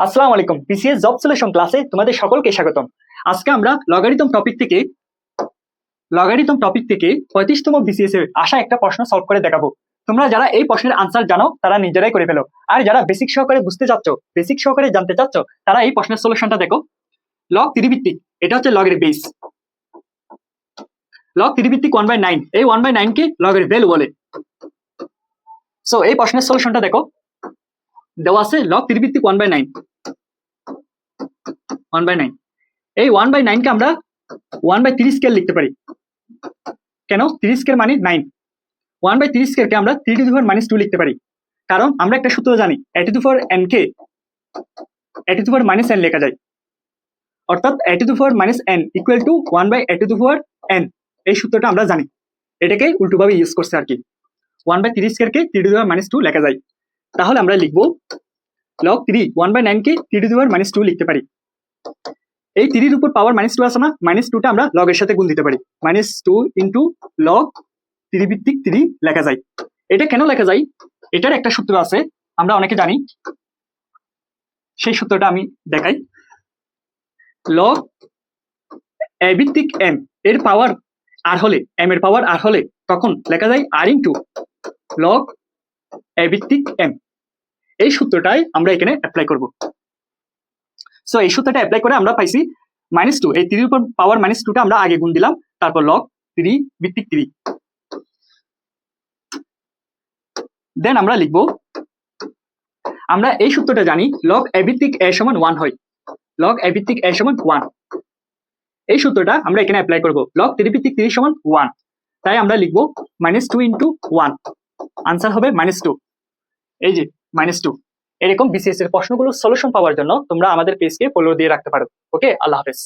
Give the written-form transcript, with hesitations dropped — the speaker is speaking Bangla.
আসসালামু আলাইকুম, বিসিএস জব সলিউশন ক্লাসে তোমাদের সকলকে স্বাগতম। আজকে আমরা লগারিদম টপিক থেকে 35তম বিসিএস এর আসা একটা প্রশ্ন সলভ করে দেখাবো। তোমরা যারা এই প্রশ্নের আনসার জানো তারা নিজেরাই করে ফেলো, আর যারা বেসিক সহকারে বুঝতে চাচ্ছ, বেসিক সহকারে জানতে চাচ্ছ, তারা এই প্রশ্নের সলিউশনটা দেখো। লগ ত্রিভিত্তিক, এটা হচ্ছে লগের বেস। লগ ত্রিভিত্তিক 1/9, এই 1/9 কে লগের ভ্যালু বলে। সো এই প্রশ্নের সলিউশনটা দেখো, দেওয়া আছে লগ ত্রিভিত্তিক 1/9। এই 1/9 কে আমরা 1/3 স্কেল লিখতে পারি। কেন? 3 স্কেল মানে 9। 1/3 স্কেলকে আমরা 3 টু দি পাওয়ার -2 লিখতে পারি, কারণ আমরা একটা সূত্র জানি, a to the power n K a to the power -n লেখা যায়। অর্থাৎ a to the power -n equal to 1/a to the power n, এই সূত্রটা আমরা জানি। এটাকে উল্টোভাবে ইউজ করছে আর কি। 1/3 স্কেলকে 3 টু দি পাওয়ার -2 লেখা যায়। তাহলে আমরা লিখবো log 3 1/9 কে 3 টু দি পাওয়ার -2 লিখতে পারি। এই 3 এর উপর পাওয়ার -2 আছে না, -2টা আমরা লগের সাথে গুণ দিতে পারি। -2 ইন্টু লগ 3 ভিত্তিক 3 লেখা যায়। এটা কেন লেখা যায়? এটার একটা সূত্র আছে, আমরা অনেকে জানি। সেই সূত্রটা আমি দেখাই। লগ a ভিত্তিক m এর পাওয়ার আর হলে, m এর পাওয়ার আর হলে তখন লেখা যায় r ইন্টু লগ a ভিত্তিক m। এই সূত্রটাই আমরা এখানে অ্যাপ্লাই করব। সো এই সূত্রটা অ্যাপ্লাই করে আমরা পাইছি -2। এই 3 এর উপর পাওয়ার -2টা আমরা আগে গুণ দিলাম, তারপর লগ 3 ভিত্তিক 3। দেন আমরা লিখব, আমরা এই সূত্রটা জানি, লগ a ভিত্তিক a সমান 1 হয়। লগ a ভিত্তিক a সমান 1। এই সূত্রটা আমরা এখানে অ্যাপ্লাই করব। লগ 3 ভিত্তিক 3 সমান 1, তাই আমরা লিখব -2 ইন্টু 1। আনসার হবে -2। এই যে -2। এরকম বিসিএস এর প্রশ্নগুলোর সলিউশন পাওয়ার জন্য তোমরা আমাদের পেজকে ফলো দিয়ে রাখতে পারো। ওকে, আল্লাহ হাফেজ।